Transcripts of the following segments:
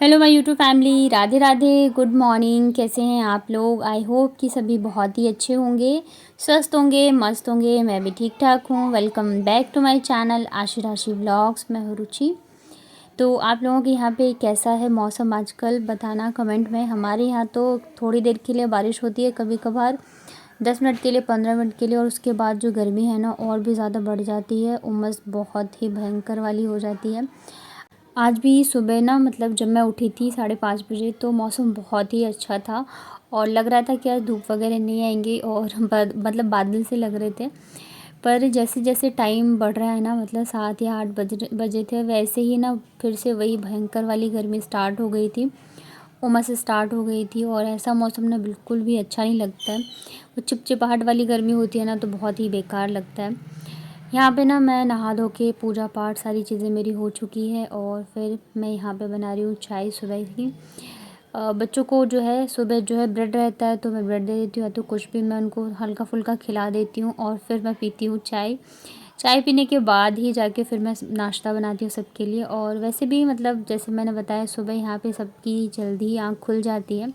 Hello my YouTube family, Radhe Radhe, good morning. कैसे हैं आप लोग? आई होप कि सभी बहुत ही अच्छे होंगे, स्वस्थ होंगे, मस्त होंगे। मैं भी ठीक ठाक हूँ। Welcome back to my channel Ashi Rashi vlogs. मैं हूँ रुचि। तो आप लोगों के यहाँ पे कैसा है मौसम आजकल, बताना कमेंट में। हमारे यहाँ तो थोड़ी देर के लिए बारिश होती है, कभी कभार 10 मिनट के लिए, 15 मिनट के लिए, और उसके बाद जो गर्मी है ना और भी ज़्यादा बढ़ जाती है। उमस बहुत ही भयंकर वाली हो जाती है। आज भी सुबह ना, मतलब जब मैं उठी थी 5:30 बजे, तो मौसम बहुत ही अच्छा था और लग रहा था कि आज धूप वगैरह नहीं आएंगी, और मतलब बादल से लग रहे थे। पर जैसे जैसे टाइम बढ़ रहा है ना, मतलब 7 या 8 बजे थे, वैसे ही ना फिर से वही भयंकर वाली गर्मी स्टार्ट हो गई थी। उमस स्टार्ट हो गई थी, और ऐसा मौसम ना बिल्कुल भी अच्छा नहीं लगता है। वो चिपचिपाहट वाली गर्मी होती है ना, तो बहुत ही बेकार लगता है। यहाँ पे ना मैं नहा धो के पूजा पाठ सारी चीज़ें मेरी हो चुकी है, और फिर मैं यहाँ पे बना रही हूँ चाय सुबह की। बच्चों को जो है सुबह जो है ब्रेड रहता है, तो मैं ब्रेड दे देती हूँ, या तो कुछ भी मैं उनको हल्का फुल्का खिला देती हूँ, और फिर मैं पीती हूँ चाय। चाय पीने के बाद ही जाके फिर मैं नाश्ता बनाती हूँ सबके लिए। और वैसे भी मतलब जैसे मैंने बताया, सुबह यहाँ पे सबकी जल्दी ही आँख खुल जाती है।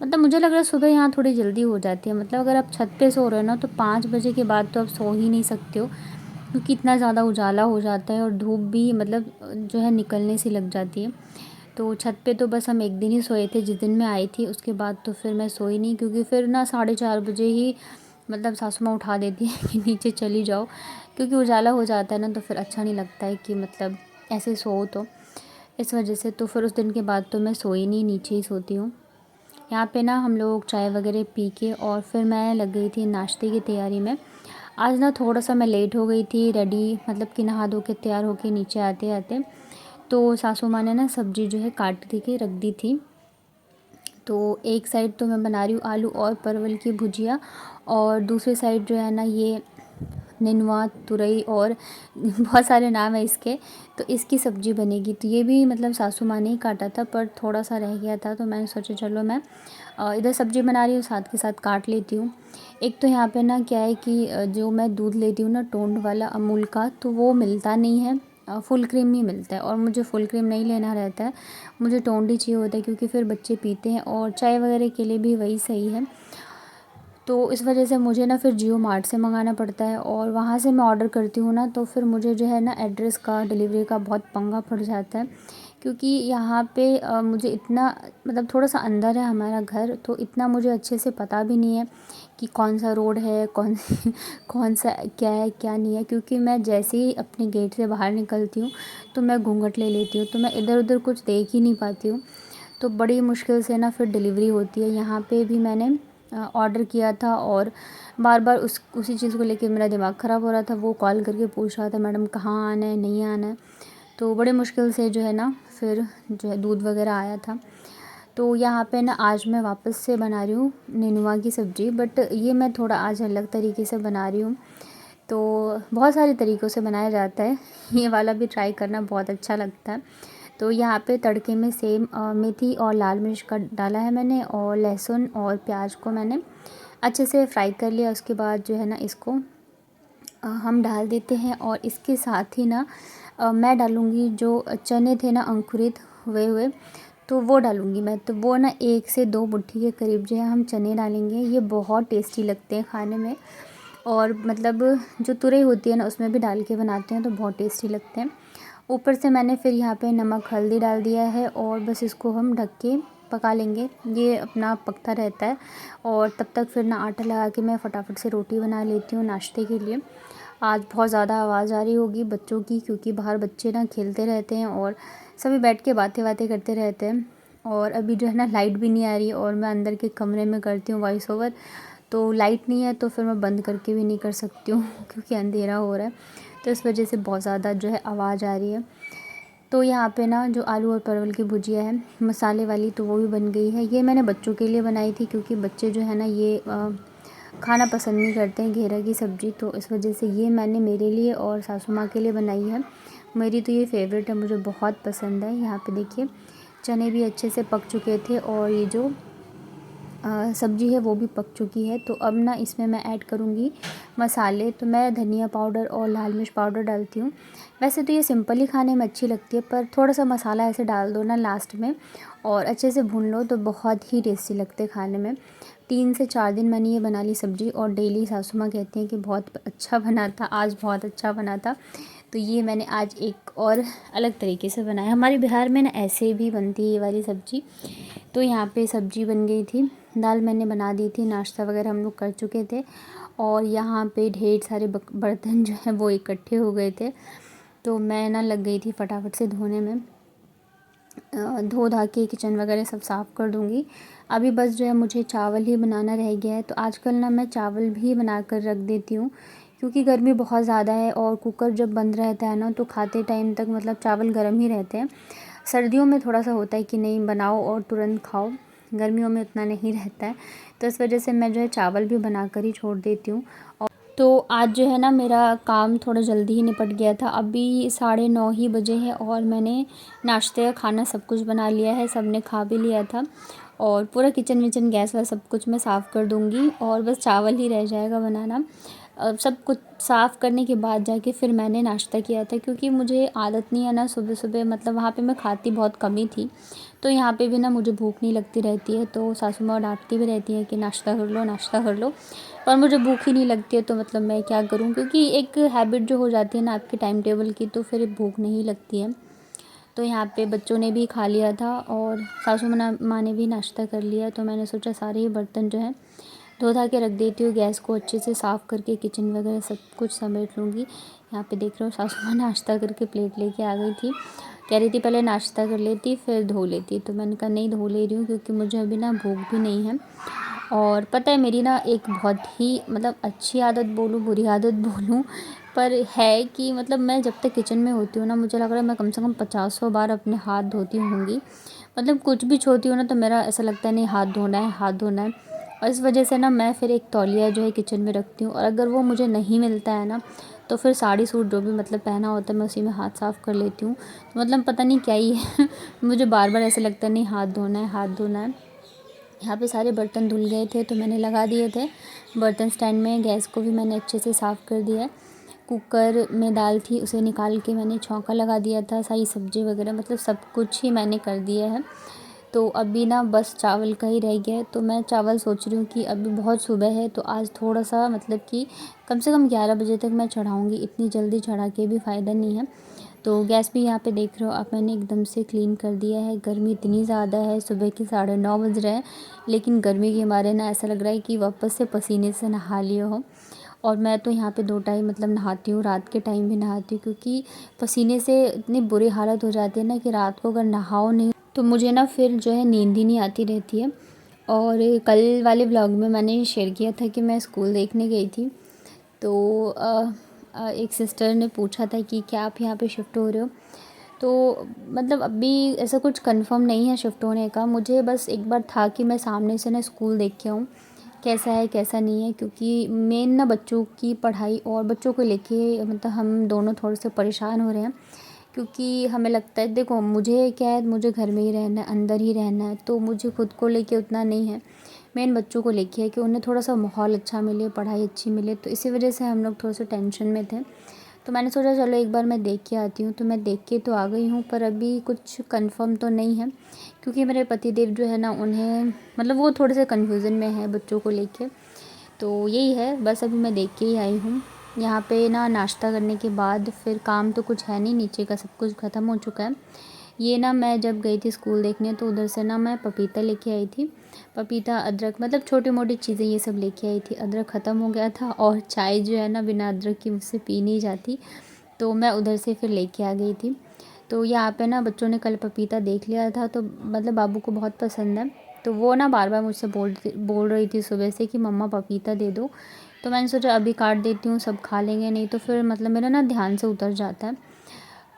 मतलब मुझे लग रहा है सुबह यहाँ थोड़ी जल्दी हो जाती है। मतलब अगर आप छत पे सो रहे हो ना, तो 5 बजे के बाद तो आप सो ही नहीं सकते हो, क्योंकि इतना ज़्यादा उजाला हो जाता है, और धूप भी मतलब जो है निकलने सी लग जाती है। तो छत पे तो बस हम एक दिन ही सोए थे, जिस दिन मैं आई थी। उसके बाद तो फिर मैं सोई नहीं, क्योंकि फिर ना 4:30 बजे ही मतलब सासू माँ उठा देती है कि नीचे चली जाओ, क्योंकि उजाला हो जाता है ना, तो फिर अच्छा नहीं लगता है कि मतलब ऐसे सो। तो इस वजह से तो फिर उस दिन के बाद तो मैं सोई नहीं, नीचे ही सोती हूँ। यहाँ पे ना हम लोग चाय वगैरह पी के, और फिर मैं लग गई थी नाश्ते की तैयारी में। आज ना थोड़ा सा मैं लेट हो गई थी रेडी, मतलब कि नहा धो के तैयार होके नीचे आते आते। तो सासू माँ ने ना सब्ज़ी जो है काट दी के रख दी थी। तो एक साइड तो मैं बना रही हूँ आलू और परवल की भुजिया, और दूसरी साइड जो है ना ये नेनुआ, तुरई और बहुत सारे नाम है इसके। तो इसकी सब्ज़ी बनेगी। तो ये भी मतलब सासू माँ ने ही काटा था, पर थोड़ा सा रह गया था, तो मैंने सोचा चलो मैं इधर सब्ज़ी बना रही हूँ, साथ के साथ काट लेती हूँ। एक तो यहाँ पे ना क्या है कि जो मैं दूध लेती हूँ ना टोंड वाला अमूल का, तो वो मिलता नहीं है, फुल क्रीम ही मिलता है, और मुझे फुल क्रीम नहीं लेना रहता है। मुझे टोंड ही चाहिए होता है, क्योंकि फिर बच्चे पीते हैं, और चाय वगैरह के लिए भी वही सही है। तो इस वजह से मुझे ना फिर जियो मार्ट से मंगाना पड़ता है, और वहाँ से मैं ऑर्डर करती हूँ ना, तो फिर मुझे जो है ना एड्रेस का, डिलीवरी का बहुत पंगा पड़ जाता है। क्योंकि यहाँ पे मुझे इतना मतलब थोड़ा सा अंदर है हमारा घर, तो इतना मुझे अच्छे से पता भी नहीं है कि कौन सा रोड है, कौन कौन सा क्या है क्या नहीं है। क्योंकि मैं जैसे ही अपने गेट से बाहर निकलती हूँ, तो मैं घूंघट ले लेती हूँ, तो मैं इधर उधर कुछ देख ही नहीं पाती हूँ। तो बड़ी मुश्किल से ना फिर डिलीवरी होती है। यहाँ पे भी मैंने ऑर्डर किया था, और बार बार उसी चीज़ को लेके मेरा दिमाग ख़राब हो रहा था। वो कॉल करके पूछ रहा था, मैडम कहाँ आना है, नहीं आना है। तो बड़े मुश्किल से जो है ना फिर जो है दूध वगैरह आया था। तो यहाँ पे ना आज मैं वापस से बना रही हूँ नेनुआ की सब्ज़ी, बट ये मैं थोड़ा आज अलग तरीके से बना रही हूँ। तो बहुत सारे तरीक़ों से बनाया जाता है, ये वाला भी ट्राई करना बहुत अच्छा लगता है। तो यहाँ पे तड़के में सेम मेथी और लाल मिर्च का डाला है मैंने, और लहसुन और प्याज को मैंने अच्छे से फ्राई कर लिया। उसके बाद जो है ना इसको हम डाल देते हैं, और इसके साथ ही ना मैं डालूँगी जो चने थे ना अंकुरित हुए हुए, तो वो डालूँगी मैं। तो वो ना 1 से 2 मुट्ठी के करीब जो है हम चने डालेंगे। ये बहुत टेस्टी लगते हैं खाने में, और मतलब जो तुरई होती है ना उसमें भी डाल के बनाते हैं, तो बहुत टेस्टी लगते हैं। ऊपर से मैंने फिर यहाँ पे नमक हल्दी डाल दिया है, और बस इसको हम ढक के पका लेंगे। ये अपना पकता रहता है, और तब तक फिर ना आटा लगा के मैं फटाफट से रोटी बना लेती हूँ नाश्ते के लिए। आज बहुत ज़्यादा आवाज़ आ रही होगी बच्चों की, क्योंकि बाहर बच्चे ना खेलते रहते हैं, और सभी बैठ के बातें बातें करते रहते हैं। और अभी जो है ना लाइट भी नहीं आ रही, और मैं अंदर के कमरे में करती हूँ वॉइस ओवर। तो लाइट नहीं है, तो फिर मैं बंद करके भी नहीं कर सकती हूँ क्योंकि अंधेरा हो रहा है। तो इस वजह से बहुत ज़्यादा जो है आवाज़ आ रही है। तो यहाँ पे ना जो आलू और परवल की भुजिया है मसाले वाली, तो वो भी बन गई है। ये मैंने बच्चों के लिए बनाई थी, क्योंकि बच्चे जो है ना ये खाना पसंद नहीं करते हैं घेरा की सब्ज़ी। तो इस वजह से ये मैंने मेरे लिए और सासू माँ के लिए बनाई है। मेरी तो ये फेवरेट है, मुझे बहुत पसंद है। यहाँ पे देखिए चने भी अच्छे से पक चुके थे, और ये जो सब्ज़ी है वो भी पक चुकी है। तो अब ना इसमें मैं ऐड करूँगी मसाले। तो मैं धनिया पाउडर और लाल मिर्च पाउडर डालती हूँ। वैसे तो ये सिंपल ही खाने में अच्छी लगती है, पर थोड़ा सा मसाला ऐसे डाल दो ना लास्ट में और अच्छे से भून लो तो बहुत ही टेस्टी लगते खाने में। 3 से 4 दिन मैंने ये बना ली सब्ज़ी और डेली सासू माँ कहती हैं कि बहुत अच्छा बना था, आज बहुत अच्छा बना था। तो ये मैंने आज एक और अलग तरीके से बनाया। हमारे बिहार में ना ऐसे भी बनती है ये वाली सब्ज़ी। तो यहाँ पे सब्ज़ी बन गई थी, दाल मैंने बना दी थी, नाश्ता वगैरह हम लोग कर चुके थे और यहाँ पे ढेर सारे बर्तन जो हैं वो इकट्ठे हो गए थे। तो मैं ना लग गई थी फटाफट से धोने में। धो धा के किचन वगैरह सब साफ़ कर दूँगी। अभी बस जो है मुझे चावल ही बनाना रह गया है। तो आजकल ना मैं चावल भी बना कर रख देती हूँ, क्योंकि गर्मी बहुत ज़्यादा है और कुकर जब बंद रहता है ना तो खाते टाइम तक मतलब चावल गर्म ही रहते हैं। सर्दियों में थोड़ा सा होता है कि नहीं बनाओ और तुरंत खाओ, गर्मियों में उतना नहीं रहता है। तो इस वजह से मैं जो है चावल भी बना कर ही छोड़ देती हूँ। तो आज जो है ना मेरा काम थोड़ा जल्दी ही निपट गया था। अभी 9:30 ही बजे हैं और मैंने नाश्ते का खाना सब कुछ बना लिया है, सबने खा भी लिया था और पूरा किचन विचन गैस वैस सब कुछ मैं साफ़ कर दूँगी और बस चावल ही रह जाएगा बनाना। सब कुछ साफ़ करने के बाद जाके फिर मैंने नाश्ता किया था, क्योंकि मुझे आदत नहीं है ना सुबह सुबह, मतलब वहाँ पे मैं खाती बहुत कम ही थी। तो यहाँ पे भी ना मुझे भूख नहीं लगती रहती है, तो सासू माँ डांटती भी रहती है कि नाश्ता कर लो नाश्ता कर लो, पर मुझे भूख ही नहीं लगती है। तो मतलब मैं क्या करूँ, क्योंकि एक हैबिट जो हो जाती है ना आपके टाइम टेबल की, तो फिर भूख नहीं लगती है। तो यहाँ पे बच्चों ने भी खा लिया था और सासू माँ ने भी नाश्ता कर लिया। तो मैंने सोचा सारे ही बर्तन जो हैं धो धा के रख देती हूँ, गैस को अच्छे से साफ़ करके किचन वगैरह सब कुछ समेट लूँगी। यहाँ पे देख रहे हो सासू माँ नाश्ता करके प्लेट लेके आ गई थी, कह रही थी पहले नाश्ता कर लेती फिर धो लेती। तो मैंने कहा नहीं, धो ले रही हूँ क्योंकि मुझे अभी ना भूख भी नहीं है। और पता है मेरी ना एक बहुत ही मतलब अच्छी आदत बोलूँ बुरी आदत बोलूँ, पर है कि मतलब मैं जब तक किचन में होती हूँ ना मुझे लग रहा है मैं कम से कम 50 बार अपने हाथ धोती होंगी। मतलब कुछ भी छूती हूँ ना तो मेरा ऐसा लगता है नहीं हाथ धोना है हाथ धोना है। और इस वजह से ना मैं फिर एक तौलिया जो है किचन में रखती हूँ और अगर वो मुझे नहीं मिलता है ना तो फिर साड़ी सूट जो भी मतलब पहना होता है मैं उसी में हाथ साफ़ कर लेती हूँ। तो मतलब पता नहीं क्या ही है मुझे बार बार ऐसा लगता है नहीं हाथ धोना है हाथ धोना है। यहाँ पे सारे बर्तन धुल गए थे तो मैंने लगा दिए थे बर्तन स्टैंड में। गैस को भी मैंने अच्छे से साफ़ कर दिया है। कुकर में दाल थी उसे निकाल के मैंने छौंका लगा दिया था। सारी सब्ज़ी वगैरह मतलब सब कुछ ही मैंने कर दिया है। तो अभी ना बस चावल का ही रह गया है। तो मैं चावल सोच रही हूँ कि अभी बहुत सुबह है तो आज थोड़ा सा मतलब कि कम से कम 11 बजे तक मैं चढ़ाऊँगी, इतनी जल्दी चढ़ा के भी फ़ायदा नहीं है। तो गैस भी यहाँ पे देख रहे हो अब मैंने एकदम से क्लीन कर दिया है। गर्मी इतनी ज़्यादा है, सुबह के 9:30 बज रहे हैं, लेकिन गर्मी के मारे ना ऐसा लग रहा है कि वापस से पसीने से नहा लिए हो। और मैं तो यहाँ पे 2 टाइम मतलब नहाती हूँ, रात के टाइम भी नहाती हूँ, क्योंकि पसीने से इतनी बुरी हालत हो जाती है ना कि रात को अगर नहाओ नहीं तो मुझे ना फिर जो है नींद ही नहीं आती रहती है। और कल वाले व्लॉग में मैंने शेयर किया था कि मैं स्कूल देखने गई थी। तो एक सिस्टर ने पूछा था कि क्या आप यहाँ पे शिफ्ट हो रहे हो। तो मतलब अभी ऐसा कुछ कंफर्म नहीं है शिफ्ट होने का। मुझे बस एक बार था कि मैं सामने से ना स्कूल देख के आऊँ कैसा है कैसा नहीं है, क्योंकि मेन ना बच्चों की पढ़ाई और बच्चों को लेके मतलब हम दोनों थोड़े से परेशान हो रहे हैं। क्योंकि हमें लगता है देखो मुझे क्या है, मुझे घर में ही रहना है, अंदर ही रहना है, तो मुझे खुद को लेके उतना नहीं है। मेन बच्चों को लेके है कि उन्हें थोड़ा सा माहौल अच्छा मिले, पढ़ाई अच्छी मिले। तो इसी वजह से हम लोग थोड़े से टेंशन में थे। तो मैंने सोचा चलो एक बार मैं देख के आती हूँ। तो मैं देख के तो आ गई हूँ, पर अभी कुछ कंफर्म तो नहीं है, क्योंकि मेरे पतिदेव जो है ना उन्हें मतलब वो थोड़े से कन्फ्यूज़न में है बच्चों को लेके। तो यही है, बस अभी मैं देख के ही आई हूँ। यहाँ पे ना नाश्ता करने के बाद फिर काम तो कुछ है नहीं, नीचे का सब कुछ ख़त्म हो चुका है। ये ना मैं जब गई थी स्कूल देखने तो उधर से ना मैं पपीता लेके आई थी। पपीता, अदरक मतलब छोटी मोटी चीज़ें ये सब लेके आई थी। अदरक ख़त्म हो गया था और चाय जो है ना बिना अदरक की मुझसे पी नहीं जाती, तो मैं उधर से फिर लेके आ गई थी। तो यहाँ पे ना बच्चों ने कल पपीता देख लिया था, तो मतलब बाबू को बहुत पसंद है। तो वो ना बार बार मुझसे बोल रही थी सुबह से कि मम्मा पपीता दे दो। तो मैंने सोचा अभी काट देती हूँ, सब खा लेंगे, नहीं तो फिर मतलब मेरा ना ध्यान से उतर जाता है।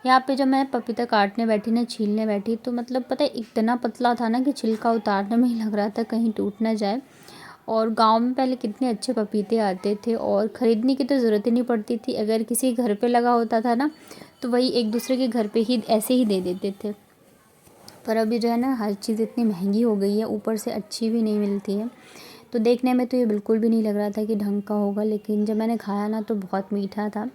यहाँ पे जब मैं पपीता काटने बैठी ना छीलने बैठी तो मतलब पता है इतना पतला था ना कि छिलका उतारने में ही लग रहा था कहीं टूट ना जाए। और गांव में पहले कितने अच्छे पपीते आते थे और ख़रीदने की तो ज़रूरत ही नहीं पड़ती थी। अगर किसी घर पे लगा होता था ना तो वही एक दूसरे के घर पे ही ऐसे ही दे देते थे। पर अभी जो है ना हर चीज़ इतनी महंगी हो गई है, ऊपर से अच्छी भी नहीं मिलती है। तो देखने में तो ये बिल्कुल भी नहीं लग रहा था कि ढंग का होगा, लेकिन जब मैंने खाया ना तो बहुत मीठा था।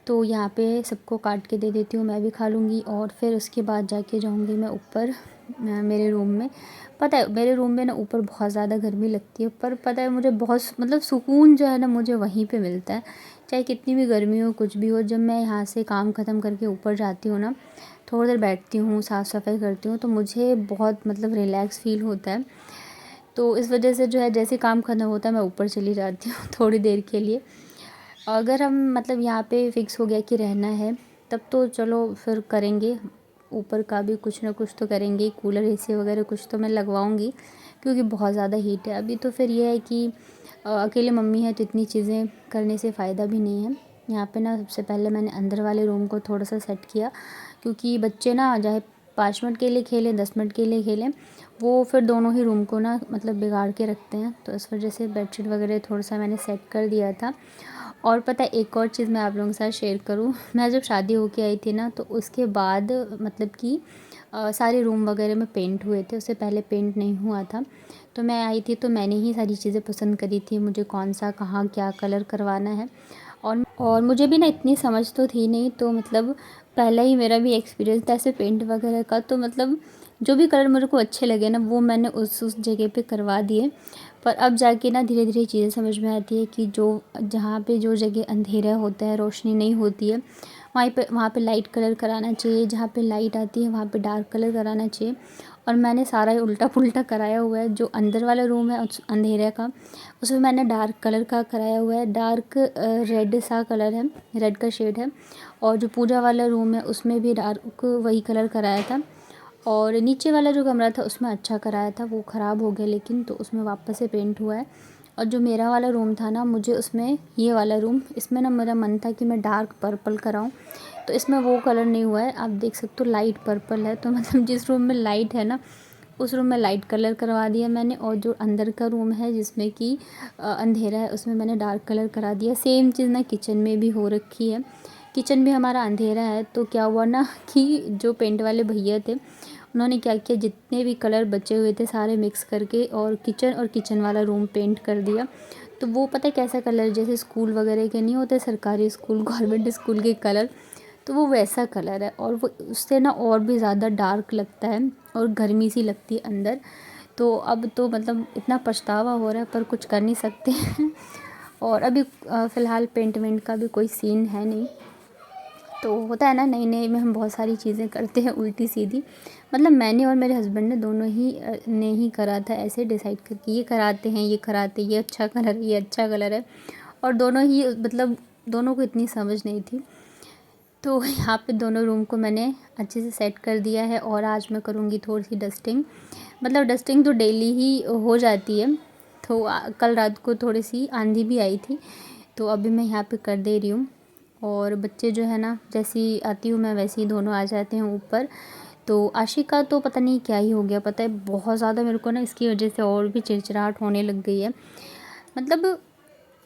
तो यहाँ पे सबको काट के दे देती हूँ, मैं भी खा लूँगी और फिर उसके बाद जाके जाऊँगी मैं ऊपर मेरे रूम में। पता है मेरे रूम में ना ऊपर बहुत ज़्यादा गर्मी लगती है, पर पता है मुझे बहुत मतलब सुकून जो है ना मुझे वहीं पे मिलता है। चाहे कितनी भी गर्मी हो, कुछ भी हो, जब मैं यहाँ से काम ख़त्म करके ऊपर जाती हूँ ना, थोड़ी देर बैठती हूँ, साफ़ सफाई करती हूँ, तो मुझे बहुत मतलब रिलैक्स फ़ील होता है। तो इस वजह से जो है जैसे काम ख़त्म होता है मैं ऊपर चली जाती हूँ थोड़ी देर के लिए। अगर हम मतलब यहाँ पे फ़िक्स हो गया कि रहना है, तब तो चलो फिर करेंगे, ऊपर का भी कुछ ना कुछ तो करेंगे, कूलर एसी वगैरह कुछ तो मैं लगवाऊँगी, क्योंकि बहुत ज़्यादा हीट है अभी। तो फिर ये है कि अकेले मम्मी है तो इतनी चीज़ें करने से फ़ायदा भी नहीं है। यहाँ पे ना सबसे पहले मैंने अंदर वाले रूम को थोड़ा सा सेट किया, क्योंकि बच्चे ना चाहे 5 मिनट के लिए खेलें, 10 मिनट के लिए खेलें, वो फिर दोनों ही रूम को ना मतलब बिगाड़ के रखते हैं। तो इस वजह से बेडशीट वगैरह थोड़ा सा मैंने सेट कर दिया था। और पता है एक और चीज़ मैं आप लोगों के साथ शेयर करूँ, मैं जब शादी होके आई थी ना तो उसके बाद मतलब कि सारे रूम वगैरह में पेंट हुए थे, उससे पहले पेंट नहीं हुआ था। तो मैं आई थी तो मैंने ही सारी चीज़ें पसंद करी थी, मुझे कौन सा कहाँ क्या कलर करवाना है। और मुझे भी ना इतनी समझ तो थी नहीं, तो मतलब पहला ही मेरा भी एक्सपीरियंस था ऐसे पेंट वगैरह का। तो मतलब जो भी कलर मेरे को अच्छे लगे ना वो मैंने उस जगह पे करवा दिए। पर अब जाके ना धीरे धीरे चीज़ें समझ में आती है कि जो जहाँ पे जो जगह अंधेरा होता है, रोशनी नहीं होती है, वहाँ पे लाइट कलर कराना चाहिए, जहाँ पे लाइट आती है वहाँ पे डार्क कलर कराना चाहिए। और मैंने सारा ही उल्टा पुल्टा कराया हुआ है। जो अंदर वाला रूम है उस अंधेरे का, उसमें मैंने डार्क कलर का कराया हुआ है, डार्क रेड सा कलर है, रेड का शेड है। और जो पूजा वाला रूम है उसमें भी डार्क वही कलर कराया था। और नीचे वाला जो कमरा था उसमें अच्छा कराया था, वो ख़राब हो गया लेकिन, तो उसमें वापस से पेंट हुआ है। और जो मेरा वाला रूम था ना, मुझे उसमें ये वाला रूम, इसमें ना मेरा मन था कि मैं डार्क पर्पल कराऊं, तो इसमें वो कलर नहीं हुआ है। आप देख सकते हो लाइट पर्पल है, तो मतलब जिस रूम में लाइट है ना उस रूम में लाइट कलर करवा दिया मैंने। और जो अंदर का रूम है जिसमें कि अंधेरा है, उसमें मैंने डार्क कलर करा दिया। सेम चीज़ ना किचन में भी हो रखी है। किचन भी हमारा अंधेरा है, तो क्या हुआ ना कि जो पेंट वाले भैया थे उन्होंने क्या किया, जितने भी कलर बचे हुए थे सारे मिक्स करके और किचन वाला रूम पेंट कर दिया। तो वो पता है कैसा कलर, जैसे स्कूल वगैरह के नहीं होते, सरकारी स्कूल गवर्नमेंट स्कूल के कलर, तो वो वैसा कलर है। और वो उससे ना और भी ज़्यादा डार्क लगता है और गर्मी सी लगती है अंदर। तो अब तो मतलब इतना पछतावा हो रहा है, पर कुछ कर नहीं सकते और अभी फ़िलहाल पेंट वेंट का भी कोई सीन है नहीं। तो होता है ना नई नई में हम बहुत सारी चीज़ें करते हैं उल्टी सीधी। मतलब मैंने और मेरे हस्बैंड ने दोनों ही ने ही करा था, ऐसे डिसाइड करके ये कराते हैं, ये कराते, ये अच्छा कलर है, ये अच्छा कलर है। और दोनों ही मतलब दोनों को इतनी समझ नहीं थी। तो यहाँ पे दोनों रूम को मैंने अच्छे से सेट कर दिया है। और आज मैं करूँगी थोड़ी सी डस्टिंग, मतलब डस्टिंग तो डेली ही हो जाती है। तो कल रात को थोड़ी सी आंधी भी आई थी, तो अभी मैं यहाँ पे कर दे रही हूँ। और बच्चे जो है ना, जैसी आती हूँ मैं वैसे ही दोनों आ जाते हैं ऊपर। तो आशिका तो पता नहीं क्या ही हो गया, पता है बहुत ज़्यादा मेरे को ना इसकी वजह से और भी चिड़चिड़ाहट होने लग गई है। मतलब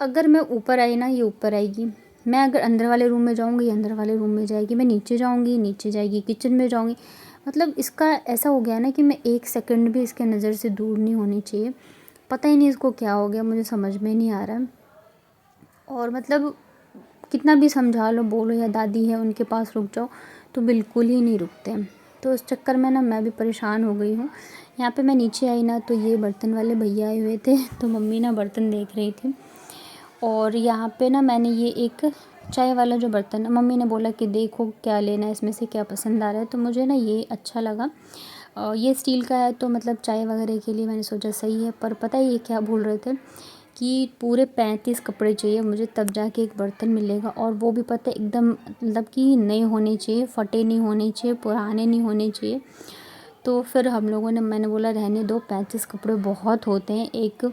अगर मैं ऊपर आई ना, ये ऊपर आएगी, मैं अगर अंदर वाले रूम में जाऊँगी, अंदर वाले रूम में जाएगी, मैं नीचे जाऊँगी, नीचे जाएगी, किचन में जाऊँगी। मतलब इसका ऐसा हो गया ना कि मैं एक सेकंड भी इसके नज़र से दूर नहीं होनी चाहिए। पता ही नहीं इसको क्या हो गया, मुझे समझ में नहीं आ रहा है। और मतलब कितना भी समझा लो, बोलो या दादी है उनके पास रुक जाओ, तो बिल्कुल ही नहीं रुकते हैं। तो इस चक्कर में ना मैं भी परेशान हो गई हूँ। यहाँ पे मैं नीचे आई ना तो ये बर्तन वाले भैया आए हुए थे, तो मम्मी ना बर्तन देख रही थी। और यहाँ पे ना मैंने ये एक चाय वाला जो बर्तन है, मम्मी ने बोला कि देखो क्या लेना है, इसमें से क्या पसंद आ रहा है, तो मुझे ना ये अच्छा लगा। ये स्टील का है, तो मतलब चाय वगैरह के लिए मैंने सोचा सही है। पर पता है ये क्या भूल रहे थे कि पूरे 35 कपड़े चाहिए मुझे, तब जाके एक बर्तन मिलेगा। और वो भी पता है एकदम मतलब कि नए होने चाहिए, फटे नहीं होने चाहिए, पुराने नहीं होने चाहिए। तो फिर हम लोगों ने, मैंने बोला रहने दो, 35 कपड़े बहुत होते हैं एक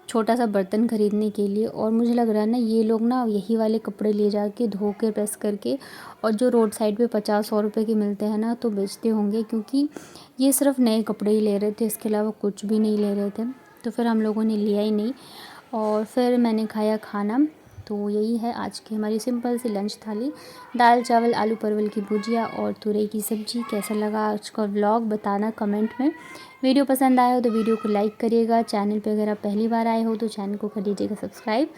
छोटा सा बर्तन ख़रीदने के लिए। और मुझे लग रहा है ना ये लोग ना यही वाले कपड़े ले जाके धो के प्रेस करके, और जो रोड साइड पे 50-100 रुपये के मिलते हैं ना तो बेचते होंगे, क्योंकि ये सिर्फ नए कपड़े ही ले रहे थे, इसके अलावा कुछ भी नहीं ले रहे थे। तो फिर हम लोगों ने लिया ही नहीं। और फिर मैंने खाया खाना, तो यही है आज की हमारी सिंपल सी लंच थाली, दाल चावल आलू परवल की भुजिया और तुरई की सब्ज़ी। कैसा लगा आज का व्लॉग बताना कमेंट में। वीडियो पसंद आया हो तो वीडियो को लाइक करिएगा। चैनल पे अगर आप पहली बार आए हो तो चैनल को कर लीजिएगा सब्सक्राइब।